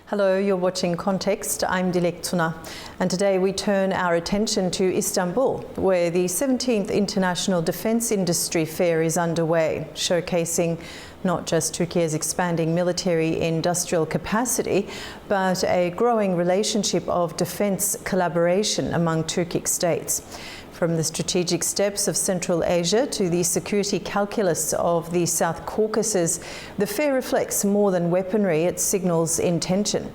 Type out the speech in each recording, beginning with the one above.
Hello, you're watching Context. I'm Dilek Tuna, and today we turn our attention to Istanbul, where the 17th International Defence Industry Fair is underway, showcasing not just Turkey's expanding military industrial capacity, but a growing relationship of defence collaboration among Turkic states. From the strategic steps of Central Asia to the security calculus of the South Caucasus, the fair reflects more than weaponry, it signals intention.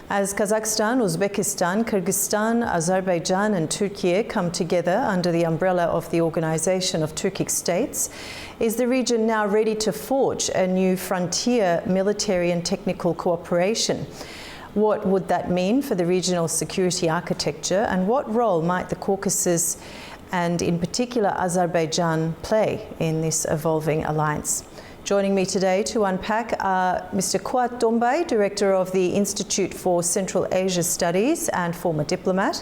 As Kazakhstan, Uzbekistan, Kyrgyzstan, Azerbaijan and Turkey come together under the umbrella of the Organization of Turkic States, is the region now ready to forge a new frontier military and technical cooperation? What would that mean for the regional security architecture, and what role might the Caucasus and in particular Azerbaijan play in this evolving alliance? Joining me today to unpack are Mr. Kuat Dombay, Director of the Institute for Central Asia Studies and former diplomat,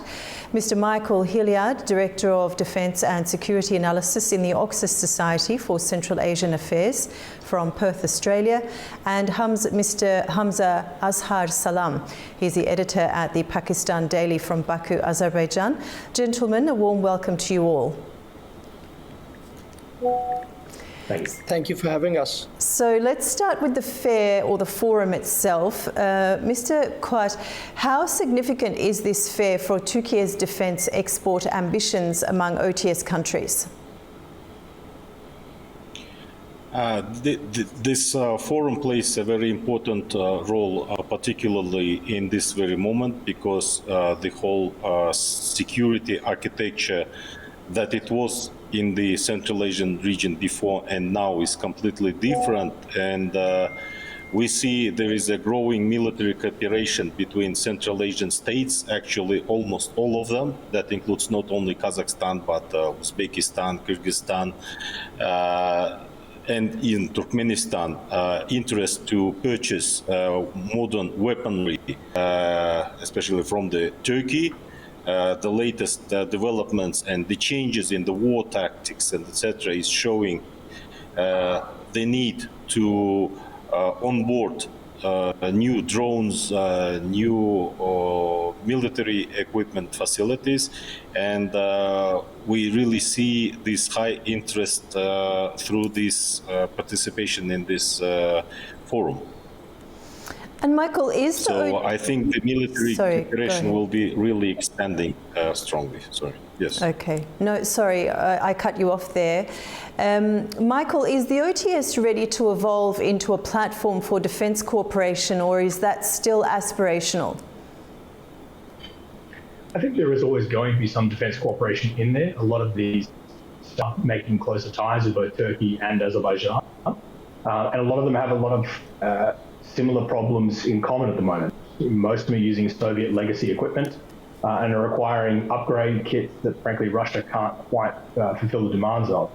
Mr. Michael Hilliard, Director of Defence and Security Analysis in the Oxus Society for Central Asian Affairs from Perth, Australia, and Mr. Hamza Azhar Salam. He's the editor at the Pakistan Daily from Baku, Azerbaijan. Gentlemen, a warm welcome to you all. Thanks. Thank you for having us. So let's start with the fair or the forum itself. Mr. Kuat, how significant is this fair for Turkey's defence export ambitions among OTS countries? This forum plays a very important role, particularly in this very moment, because the whole security architecture that it was in the Central Asian region before and now is completely different, and we see there is a growing military cooperation between Central Asian states, actually almost all of them. That includes not only Kazakhstan but Uzbekistan, Kyrgyzstan, and in Turkmenistan, interest to purchase modern weaponry, especially from Turkey. The latest developments and the changes in the war tactics and etc. is showing the need to onboard new drones, new military equipment facilities, and we really see this high interest through this participation in this forum. And Michael, I think the military cooperation will be really expanding strongly. Sorry. Yes. Okay. No, sorry, I cut you off there. Michael, is the OTS ready to evolve into a platform for defence cooperation, or is that still aspirational? I think there is always going to be some defence cooperation in there. A lot of these start making closer ties with both Turkey and Azerbaijan. And a lot of them have a lot of similar problems in common at the moment. Most of them are using Soviet legacy equipment and are requiring upgrade kits that, frankly, Russia can't quite fulfill the demands of.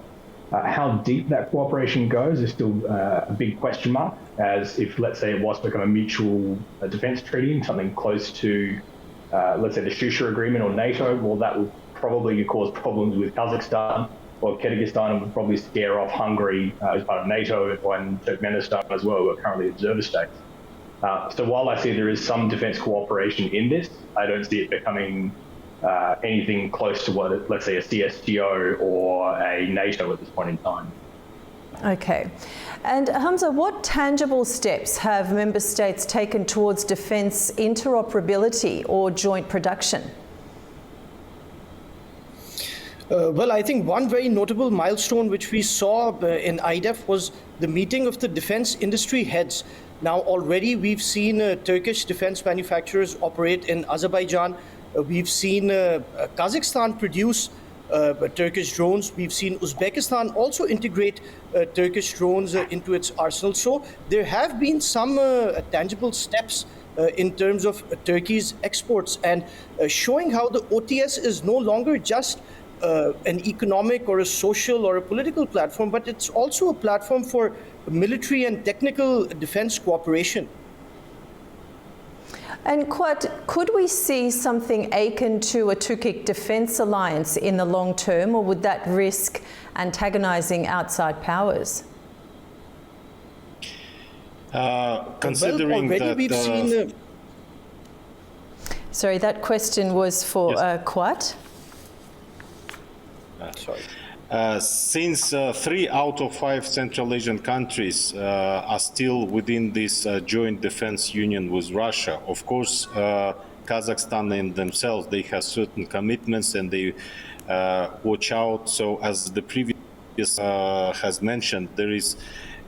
How deep that cooperation goes is still a big question mark, as if, let's say, it was to become a mutual defence treaty, something close to, let's say, the Shusha Agreement or NATO, well, that would probably cause problems with Kazakhstan or Kyrgyzstan, and would probably scare off Hungary as part of NATO, and Turkmenistan as well, who are currently observer states. So while I see there is some defence cooperation in this, I don't see it becoming anything close to what, let's say, a CSTO or a NATO at this point in time. Okay. And Hamza, what tangible steps have member states taken towards defence interoperability or joint production? Well, I think one very notable milestone which we saw in IDEF was the meeting of the defense industry heads. Now, already we've seen Turkish defense manufacturers operate in Azerbaijan. We've seen Kazakhstan produce Turkish drones. We've seen Uzbekistan also integrate Turkish drones into its arsenal. So there have been some tangible steps in terms of Turkey's exports, and showing how the OTS is no longer just an economic or a social or a political platform, but it's also a platform for military and technical defense cooperation. And could we see something akin to a Turkic defence alliance in the long term, or would that risk antagonising outside powers? Considering well, already that we've seen Sorry, that question was for Quat. Sorry. Since 3 out of 5 Central Asian countries are still within this joint defense union with Russia, of course, Kazakhstan in themselves, they have certain commitments and they watch out. So as the previous has mentioned, there is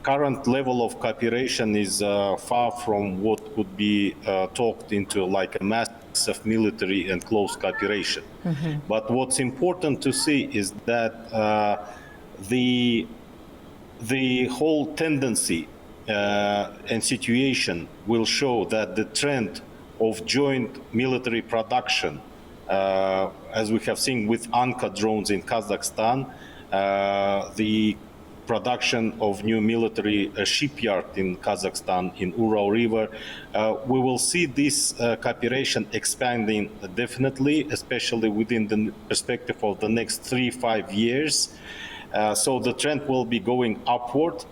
current level of cooperation is far from what could be talked into like a massive military and close cooperation. But what's important to see is that the whole tendency and situation will show that the trend of joint military production, as we have seen with Anka drones in Kazakhstan, the production of new military shipyard in Kazakhstan in Ural River, we will see this cooperation expanding definitely, especially within the perspective of the next 3-5 years. So the trend will be going upward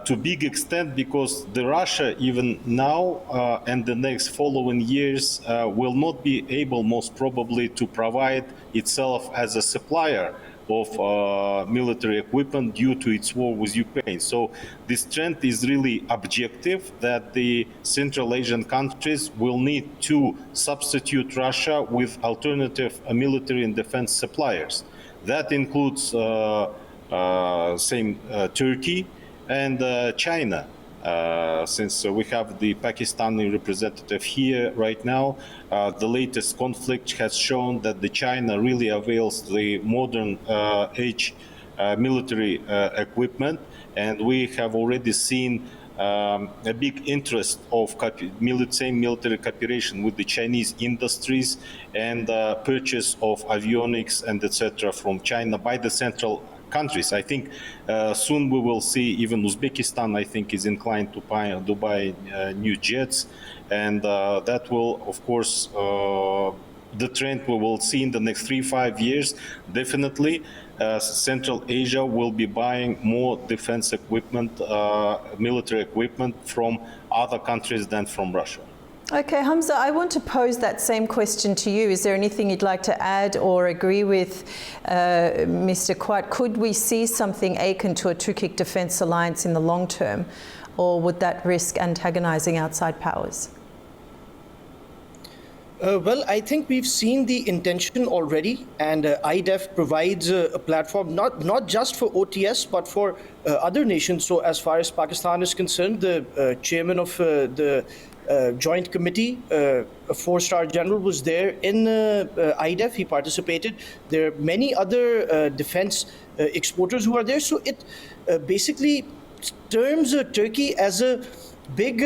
to big extent because the Russia even now and the next following years will not be able most probably to provide itself as a supplier of military equipment due to its war with Ukraine. So this trend is really objective that the Central Asian countries will need to substitute Russia with alternative military and defense suppliers. That includes Turkey and China. Since we have the Pakistani representative here right now, the latest conflict has shown that the China really avails the modern age military equipment, and we have already seen a big interest of same military cooperation with the Chinese industries and purchase of avionics and etc. from China by the central countries. I think soon we will see even Uzbekistan, I think, is inclined to buy new jets, and that will, of course, the trend we will see in the next 3-5 years. Definitely, Central Asia will be buying more defense equipment, military equipment from other countries than from Russia. Okay, Hamza, I want to pose that same question to you. Is there anything you'd like to add or agree with Mr. Quat? Could we see something akin to a Turkic defence alliance in the long term, or would that risk antagonising outside powers? Well, I think we've seen the intention already, and IDEF provides a platform not just for OTS, but for other nations. So as far as Pakistan is concerned, the chairman of the Joint Committee, a 4-star general, was there in IDEF. He participated. There are many other defense exporters who are there. So it basically terms Turkey as a big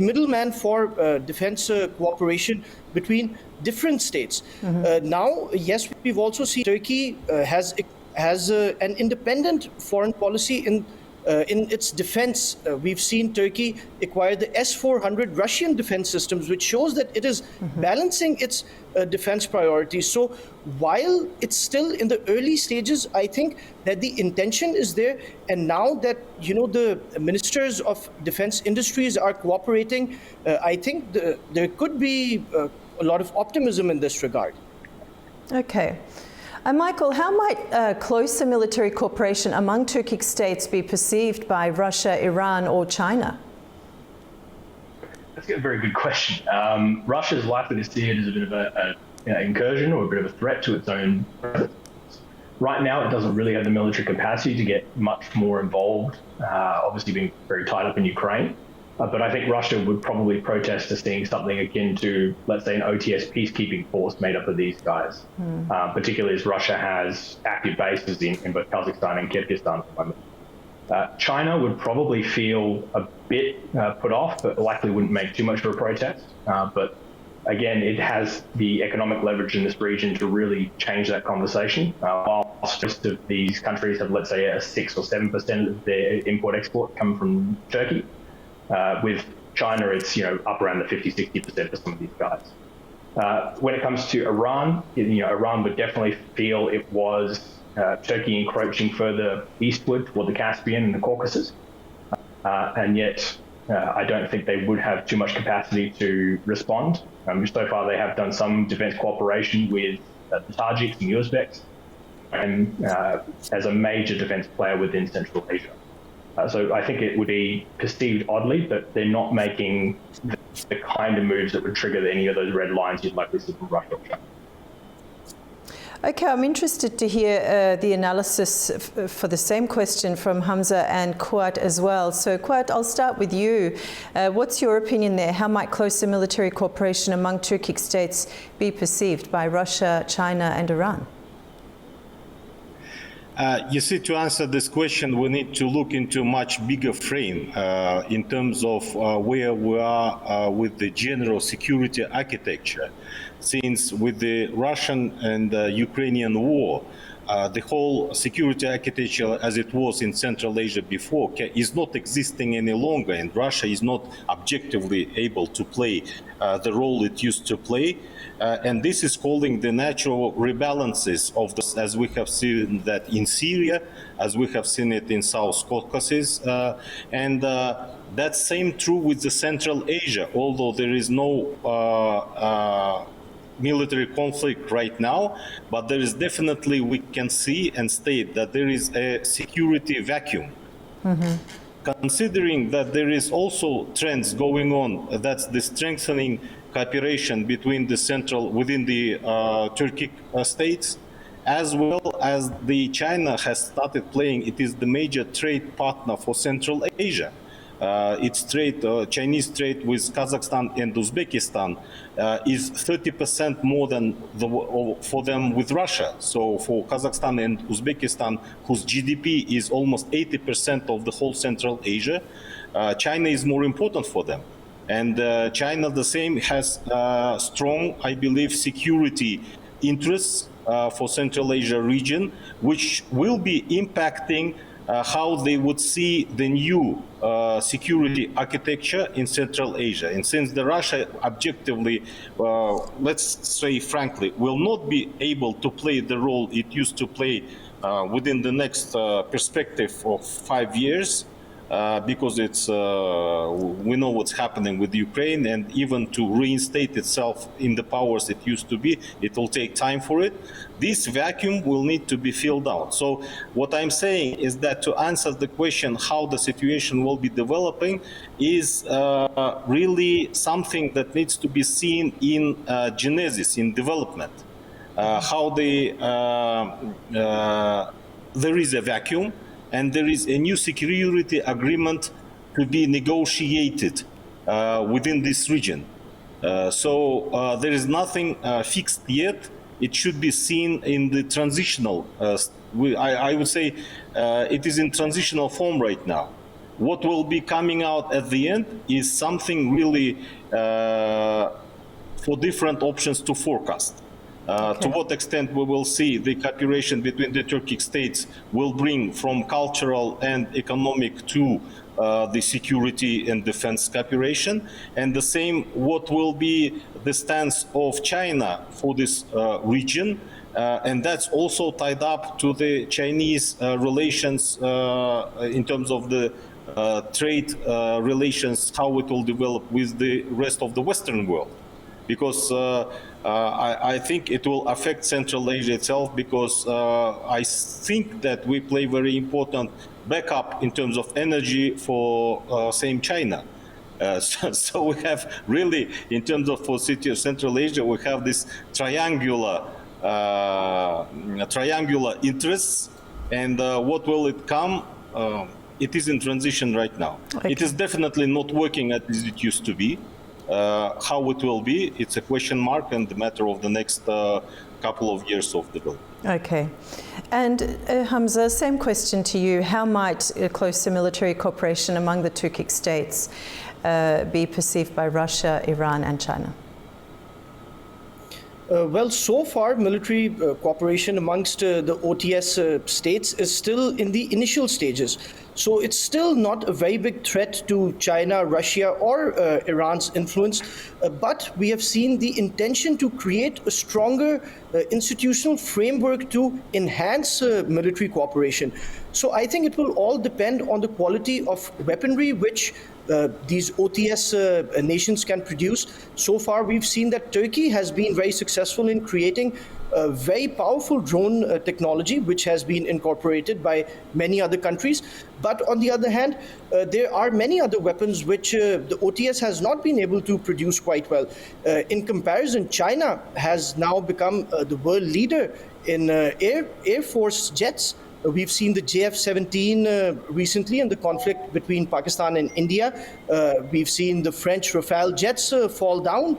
middleman for defense cooperation between different states. Now, yes, we've also seen Turkey has an independent foreign policy in its defense. We've seen Turkey acquire the S-400 Russian defense systems, which shows that it is balancing its defense priorities. So while it's still in the early stages, I think that the intention is there. And now that, the ministers of defense industries are cooperating, I think there could be a lot of optimism in this regard. Okay. Michael, how might closer military cooperation among Turkic states be perceived by Russia, Iran or China? That's a very good question. Russia is likely to see it as a bit of an incursion or a bit of a threat to its own presence. Right now, it doesn't really have the military capacity to get much more involved, obviously being very tied up in Ukraine. But I think Russia would probably protest to seeing something akin to, let's say, an OTS peacekeeping force made up of these guys, particularly as Russia has active bases in both Kazakhstan and Kyrgyzstan at the moment. China would probably feel a bit put off, but likely wouldn't make too much of a protest. But again, it has the economic leverage in this region to really change that conversation. Whilst most of these countries have, let's say, a 6 or 7% of their import-export come from Turkey. With China, it's up around the 50-60% for some of these guys. When it comes to Iran, Iran would definitely feel it was Turkey encroaching further eastward toward the Caspian and the Caucasus, and yet I don't think they would have too much capacity to respond. So far, they have done some defense cooperation with the Tajiks and Uzbeks, and as a major defense player within Central Asia. So I think it would be perceived oddly that they're not making the kind of moves that would trigger any of those red lines you'd likely see from Russia or China. Okay, I'm interested to hear the analysis for the same question from Hamza and Kuat as well. So Kuat, I'll start with you. What's your opinion there? How might closer military cooperation among Turkic states be perceived by Russia, China and Iran? You see, to answer this question, we need to look into a much bigger frame in terms of where we are with the general security architecture. Since with the Russian and Ukrainian war, the whole security architecture as it was in Central Asia before is not existing any longer, and Russia is not objectively able to play the role it used to play. And this is calling the natural rebalances of this, as we have seen that in Syria, as we have seen it in South Caucasus, and that's same true with the Central Asia, although there is no military conflict right now, but there is definitely, we can see and state that there is a security vacuum. Mm-hmm. Considering that there is also trends going on, that's the strengthening cooperation between the within the Turkic states, as well as the China has started playing, it is the major trade partner for Central Asia. Its trade, Chinese trade with Kazakhstan and Uzbekistan is 30% more than for them with Russia. So for Kazakhstan and Uzbekistan, whose GDP is almost 80% of the whole Central Asia, China is more important for them. And China, the same, has strong, I believe, security interests for Central Asia region, which will be impacting how they would see the new security architecture in Central Asia. And since the Russia objectively, let's say frankly, will not be able to play the role it used to play within the next perspective of 5 years, because it's we know what's happening with Ukraine, and even to reinstate itself in the powers it used to be, it will take time for it. This vacuum will need to be filled out. So what I'm saying is that to answer the question how the situation will be developing is really something that needs to be seen in genesis, in development. How there is a vacuum, and there is a new security agreement to be negotiated within this region. So there is nothing fixed yet. It should be seen in the transitional, I would say it is in transitional form right now. What will be coming out at the end is something really for different options to forecast. To what extent we will see the cooperation between the Turkic states will bring from cultural and economic to the security and defense cooperation, and the same what will be the stance of China for this region, and that's also tied up to the Chinese relations in terms of the trade relations, how it will develop with the rest of the Western world. Because I think it will affect Central Asia itself, because I think that we play very important backup in terms of energy for same China. So we have really, in terms of for city of Central Asia, we have this triangular interests, and what will it come? It is in transition right now. Okay. It is definitely not working as it used to be. How it will be, it's a question mark, and the matter of the next couple of years of development. Okay. And Hamza, same question to you. How might closer military cooperation among the Turkic states be perceived by Russia, Iran and China? Well, so far, military cooperation amongst the OTS states is still in the initial stages. So it's still not a very big threat to China, Russia, or Iran's influence. But we have seen the intention to create a stronger institutional framework to enhance military cooperation. So I think it will all depend on the quality of weaponry which these OTS nations can produce. So far, we've seen that Turkey has been very successful in creating a very powerful drone technology, which has been incorporated by many other countries. But on the other hand, there are many other weapons which the OTS has not been able to produce quite well. In comparison, China has now become the world leader in Air Force jets. We've seen the JF-17 recently in the conflict between Pakistan and India. We've seen the French Rafale jets fall down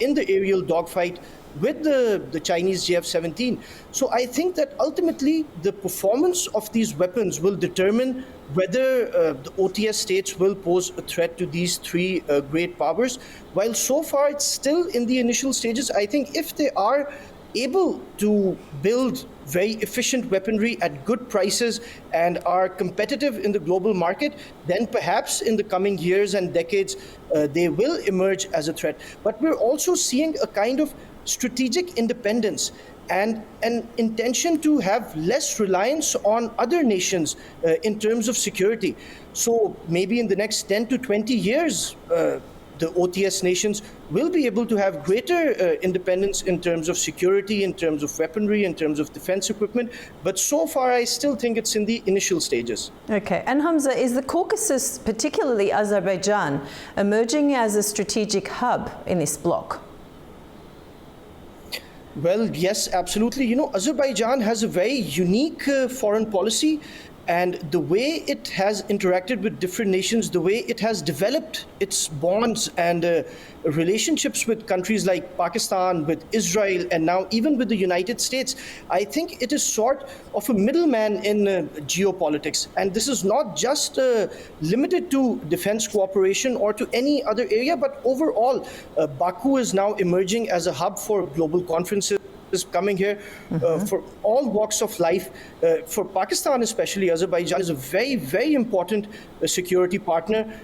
in the aerial dogfight with the Chinese JF-17. So I think that ultimately the performance of these weapons will determine whether the OTS states will pose a threat to these three great powers. While so far it's still in the initial stages, I think if they are able to build very efficient weaponry at good prices and are competitive in the global market, then perhaps in the coming years and decades, they will emerge as a threat. But we're also seeing a kind of strategic independence and an intention to have less reliance on other nations in terms of security. So maybe in the next 10 to 20 years, the OTS nations will be able to have greater independence in terms of security, in terms of weaponry, in terms of defense equipment. But so far, I still think it's in the initial stages. Okay. And Hamza, is the Caucasus, particularly Azerbaijan, emerging as a strategic hub in this bloc? Well, yes, absolutely. You know, Azerbaijan has a very unique foreign policy. And the way it has interacted with different nations, the way it has developed its bonds and relationships with countries like Pakistan, with Israel, and now even with the United States, I think it is sort of a middleman in geopolitics. And this is not just limited to defense cooperation or to any other area, but overall, Baku is now emerging as a hub for global conferences. Is coming here for all walks of life. For Pakistan especially, Azerbaijan is a very, very important security partner.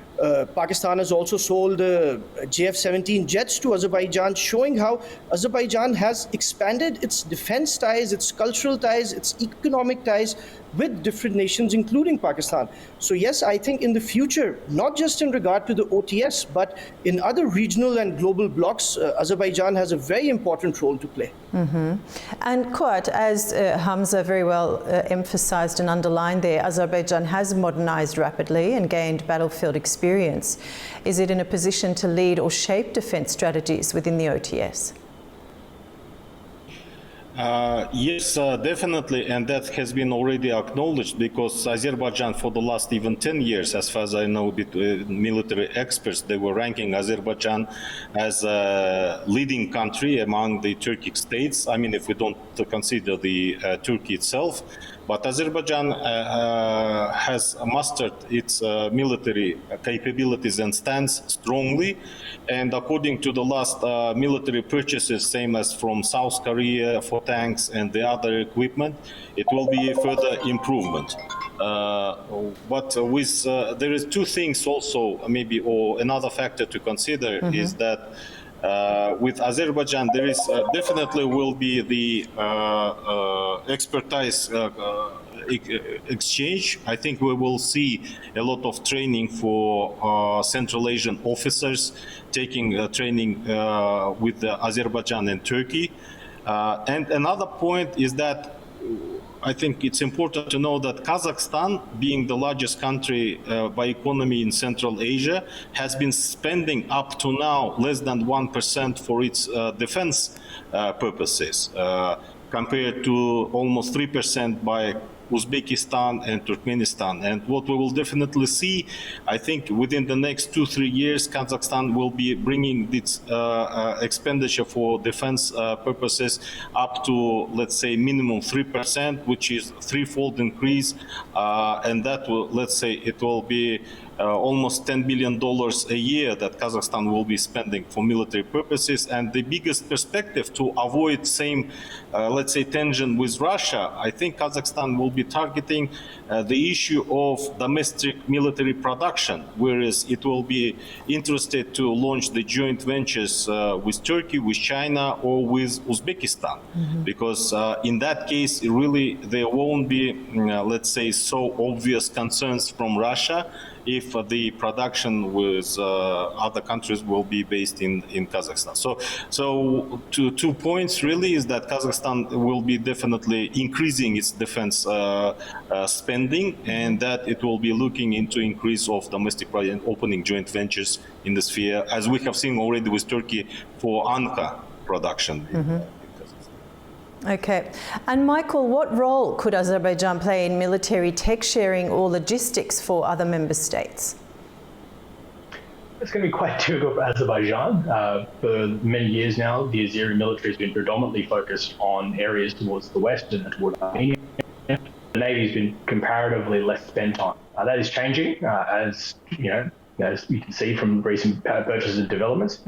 Pakistan has also sold JF-17 jets to Azerbaijan, showing how Azerbaijan has expanded its defense ties, its cultural ties, its economic ties with different nations, including Pakistan. So yes, I think in the future, not just in regard to the OTS, but in other regional and global blocs, Azerbaijan has a very important role to play. And Kuat, as Hamza very well emphasized and underlined there, Azerbaijan has modernized rapidly and gained battlefield experience. Is it in a position to lead or shape defense strategies within the OTS? Yes, definitely, and that has been already acknowledged, because Azerbaijan for the last even 10 years, as far as I know, military experts, they were ranking Azerbaijan as a leading country among the Turkic states. I mean, if we don't consider the Turkey itself, but Azerbaijan has mastered its military capabilities and stands strongly. And according to the last military purchases, same as from South Korea for tanks and the other equipment, it will be a further improvement. But with there is two things also, maybe, or another factor to consider is that with Azerbaijan, there is definitely will be the expertise exchange. I think we will see a lot of training for Central Asian officers taking training with Azerbaijan and Turkey. And another point is that I think it's important to know that Kazakhstan, being the largest country by economy in Central Asia, has been spending up to now less than 1% for its defense purposes, compared to almost 3% by Uzbekistan and Turkmenistan. And what we will definitely see, I think within the next 2-3 years, Kazakhstan will be bringing its expenditure for defense purposes up to, let's say, minimum 3%, which is threefold increase. And that will, let's say, it will be almost $10 billion a year that Kazakhstan will be spending for military purposes. And the biggest perspective to avoid same, let's say, tension with Russia, I think Kazakhstan will be be targeting the issue of domestic military production, whereas it will be interested to launch the joint ventures with Turkey, with China, or with Uzbekistan, because in that case, really, there won't be, let's say, so obvious concerns from Russia if the production with other countries will be based in Kazakhstan. So two points really is that Kazakhstan will be definitely increasing its defense spending, and that it will be looking into increase of domestic and opening joint ventures in the sphere, as we have seen already with Turkey for Anka production. Okay. And Michael, what role could Azerbaijan play in military tech sharing or logistics for other member states? It's going to be quite difficult for Azerbaijan. For many years now, the Azeri military has been predominantly focused on areas towards the west and toward Armenia. The Navy has been comparatively less spent on. That is changing, as you can see from recent purchases and developments.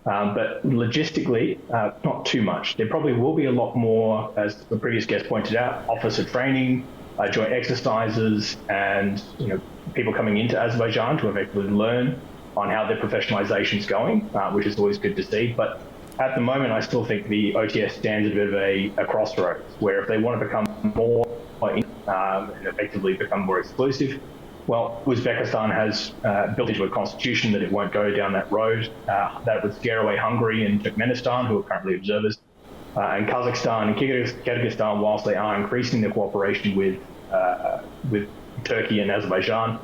But logistically, not too much. There probably will be a lot more, as the previous guest pointed out, officer training, joint exercises, and people coming into Azerbaijan to effectively learn on how their professionalization is going, which is always good to see. But at the moment, I still think the OTS stands at a bit of a crossroads, where if they want to become more and effectively become more exclusive, well, Uzbekistan has built into a constitution that it won't go down that road. That would scare away Hungary and Turkmenistan, who are currently observers. And Kazakhstan and Kyrgyzstan, whilst they are increasing their cooperation with Turkey and Azerbaijan,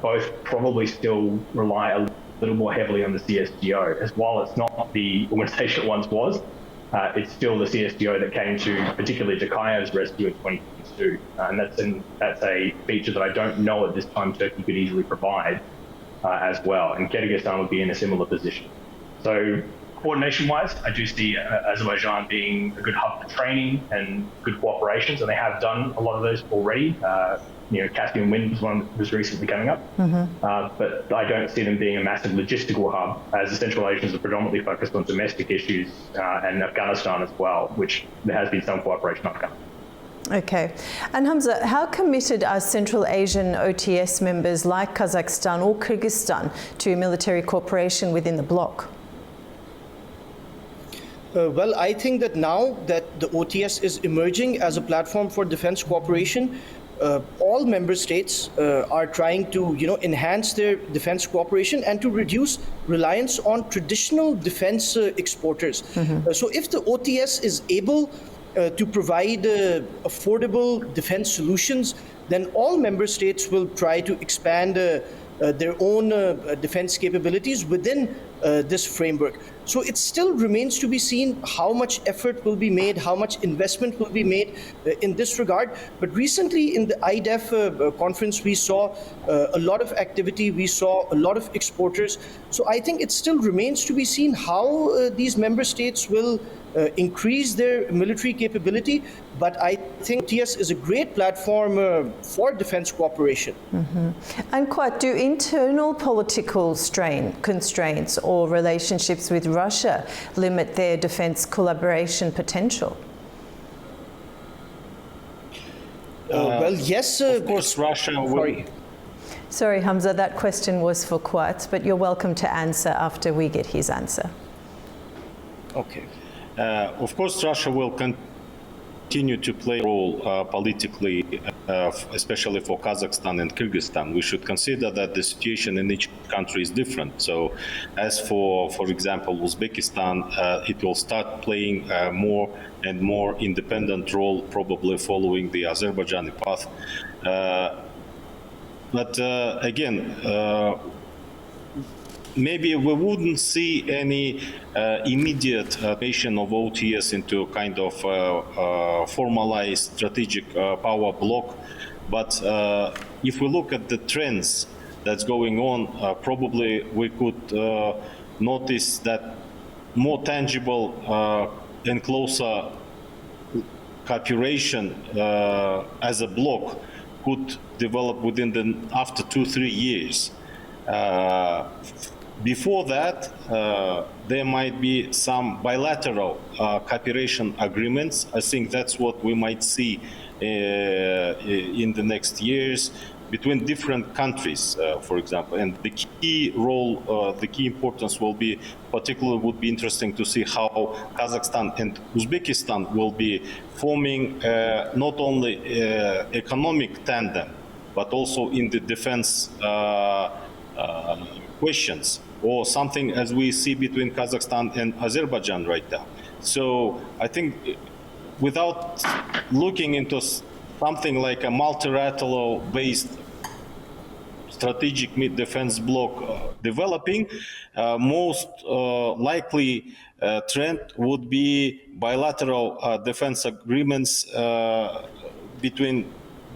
both probably still rely a little more heavily on the CSTO. As while it's not the organization it once was, it's still the CSTO that came to, particularly Tokayev's rescue in 2022. And that's a feature that I don't know at this time Turkey could easily provide as well. And Kyrgyzstan would be in a similar position. So coordination-wise, I do see Azerbaijan being a good hub for training and good cooperations, and they have done a lot of those already. Caspian Wind was one that was recently coming up, but I don't see them being a massive logistical hub, as the Central Asians are predominantly focused on domestic issues and Afghanistan as well, which there has been some cooperation on Afghanistan. Okay. And Hamza, how committed are Central Asian OTS members like Kazakhstan or Kyrgyzstan to military cooperation within the bloc? Well, I think that now that the OTS is emerging as a platform for defense cooperation, all member states are trying to, enhance their defense cooperation and to reduce reliance on traditional defense exporters. So if the OTS is able to provide affordable defense solutions, then all member states will try to expand their own defense capabilities within this framework. So it still remains to be seen how much effort will be made, how much investment will be made in this regard. But recently in the IDEF conference, we saw a lot of activity, we saw a lot of exporters. So I think it still remains to be seen how these member states will increase their military capability. But I think OTS is a great platform for defense cooperation. And quite, do internal political constraints or relationships with Russia limit their defense collaboration potential? Well, yes. Of course, Russia will... Sorry, Hamza, that question was for Quat, but you're welcome to answer after we get his answer. Okay. Of course, Russia will continue to play a role politically, especially for Kazakhstan and Kyrgyzstan. We should consider that the situation in each country is different. So as for example, Uzbekistan, it will start playing more and more independent role, probably following the Azerbaijani path. But again, maybe we wouldn't see any immediate adaptation of OTS into a kind of formalized strategic power bloc. But if we look at the trends that's going on, probably we could notice that more tangible and closer cooperation as a bloc could develop within after 2-3 years. Before that, there might be some bilateral cooperation agreements. I think that's what we might see in the next years between different countries, for example. And the key role, the key importance will be, particularly would be interesting to see how Kazakhstan and Uzbekistan will be forming not only economic tandem, but also in the defense questions, or something as we see between Kazakhstan and Azerbaijan right now. So I think without looking into something like a multilateral-based strategic defense bloc developing, most likely trend would be bilateral defense agreements between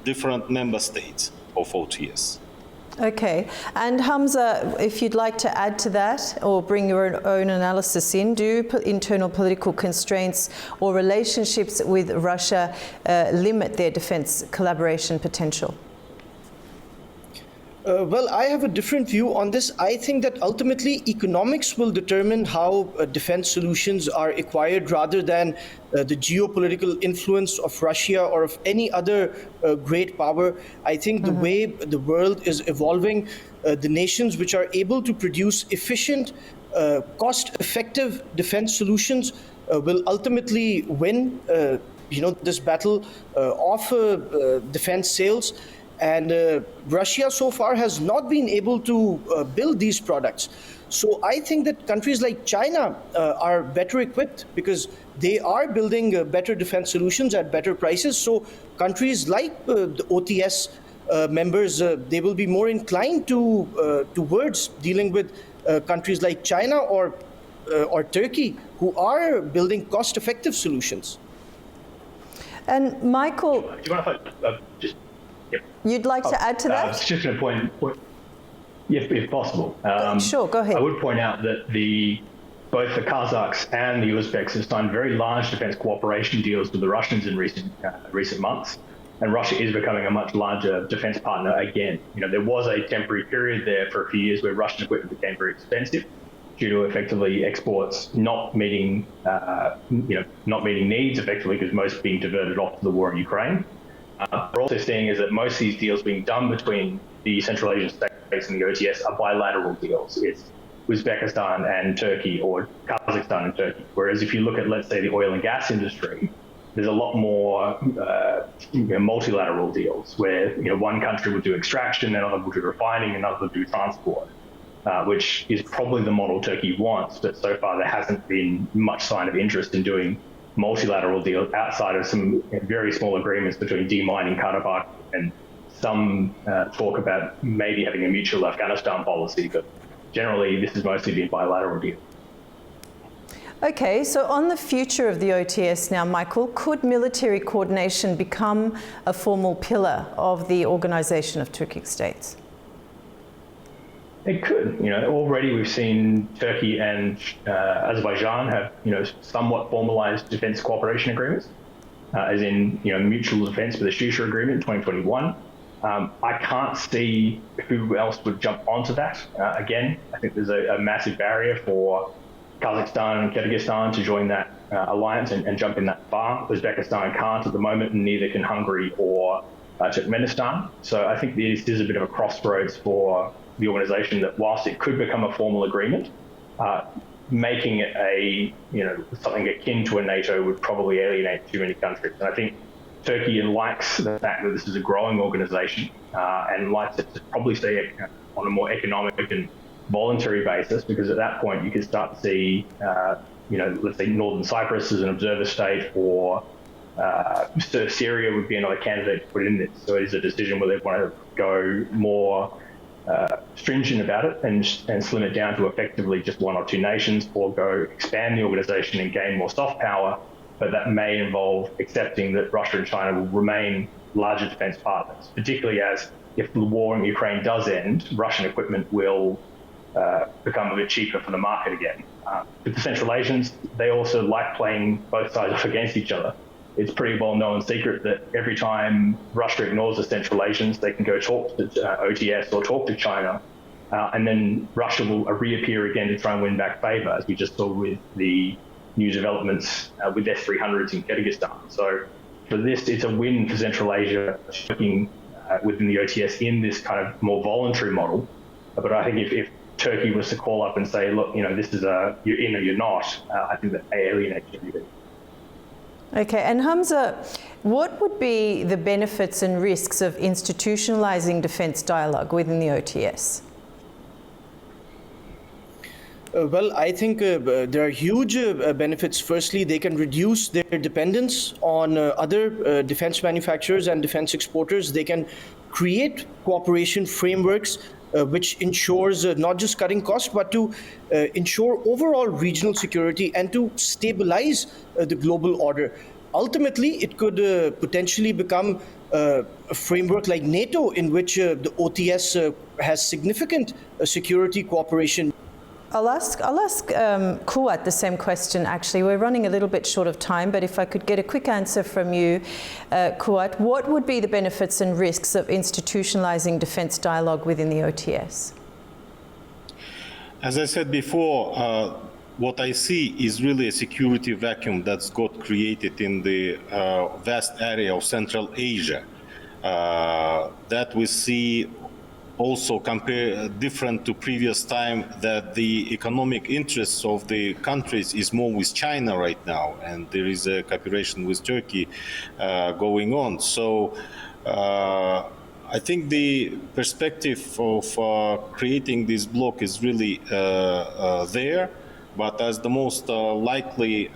different member states of OTS. Okay, and Hamza, if you'd like to add to that or bring your own analysis in, do internal political constraints or relationships with Russia limit their defense collaboration potential? Well, I have a different view on this. I think that ultimately economics will determine how defense solutions are acquired rather than the geopolitical influence of Russia or of any other great power. I think the way the world is evolving, the nations which are able to produce efficient, cost-effective defense solutions will ultimately win this battle of defense sales. And Russia so far has not been able to build these products. So I think that countries like China are better equipped because they are building better defense solutions at better prices. So countries like the OTS members, they will be more inclined towards dealing with countries like China or Turkey, who are building cost-effective solutions. And Michael, Do you mind if I just... you'd like to add to that? It's just going to point if possible. Sure, go ahead. I would point out that both the Kazakhs and the Uzbeks have signed very large defense cooperation deals with the Russians in recent months, and Russia is becoming a much larger defense partner again. There was a temporary period there for a few years where Russian equipment became very expensive due to effectively exports not meeting needs effectively because most being diverted off to the war in Ukraine. We're also seeing is that most of these deals being done between the Central Asian states and the OTS are bilateral deals. It's Uzbekistan and Turkey or Kazakhstan and Turkey. Whereas if you look at, let's say, the oil and gas industry, there's a lot more multilateral deals where one country would do extraction, another would do refining, another would do transport, which is probably the model Turkey wants. But so far there hasn't been much sign of interest in doing multilateral deals outside of some very small agreements between demining Karabakh and some talk about maybe having a mutual Afghanistan policy, but generally this has mostly been bilateral deals. Okay, so on the future of the OTS now, Michael, could military coordination become a formal pillar of the Organization of Turkic States? It could. Already we've seen Turkey and Azerbaijan have, somewhat formalized defense cooperation agreements, as in, mutual defense with the Shusha Agreement in 2021. I can't see who else would jump onto that. Again, I think there's a massive barrier for Kazakhstan and Kyrgyzstan to join that alliance and jump in that far. Uzbekistan can't at the moment, and neither can Hungary or Turkmenistan. So I think this is a bit of a crossroads for the organization that whilst it could become a formal agreement, making it something akin to a NATO would probably alienate too many countries. And I think Turkey likes the fact that this is a growing organization and likes it to probably stay on a more economic and voluntary basis, because at that point you could start to see, let's say Northern Cyprus as an observer state, or Syria would be another candidate to put in this. So it is a decision where they want to go more stringent about it and slim it down to effectively just one or two nations, or go expand the organization and gain more soft power. But that may involve accepting that Russia and China will remain larger defense partners, particularly as if the war in Ukraine does end, Russian equipment will become a bit cheaper for the market again. With the Central Asians, they also like playing both sides off against each other. It's pretty well known secret that every time Russia ignores the Central Asians, they can go talk to OTS or talk to China, and then Russia will reappear again to try and win back favor, as we just saw with the new developments with S-300s in Kyrgyzstan. So for this, it's a win for Central Asia working within the OTS in this kind of more voluntary model. But I think if Turkey was to call up and say, look, this is you're in or you're not, I think that alienates everybody. Okay, and Hamza, what would be the benefits and risks of institutionalizing defense dialogue within the OTS? Well, I think there are huge benefits. Firstly, they can reduce their dependence on other defense manufacturers and defense exporters. They can create cooperation frameworks which ensures not just cutting costs, but to ensure overall regional security and to stabilize the global order. Ultimately, it could potentially become a framework like NATO, in which the OTS has significant security cooperation. I'll ask Kuat the same question, actually. We're running a little bit short of time, but if I could get a quick answer from you, Kuat, what would be the benefits and risks of institutionalizing defense dialogue within the OTS? As I said before, what I see is really a security vacuum that's got created in the vast area of Central Asia that we see also different to previous time, that the economic interests of the countries is more with China right now, and there is a cooperation with Turkey going on. So I think the perspective of creating this bloc is really there, but as the most likely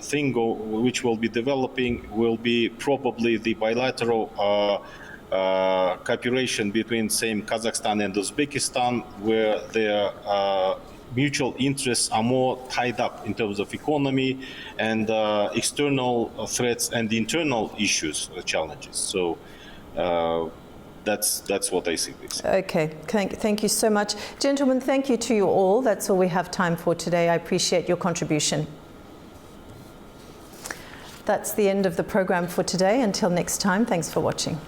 thing which will be developing will be probably the bilateral cooperation between same Kazakhstan and Uzbekistan, where their mutual interests are more tied up in terms of economy and external threats and internal issues, challenges. So that's what I see. Okay, thank you so much. Gentlemen, thank you to you all. That's all we have time for today. I appreciate your contribution. That's the end of the program for today. Until next time, thanks for watching.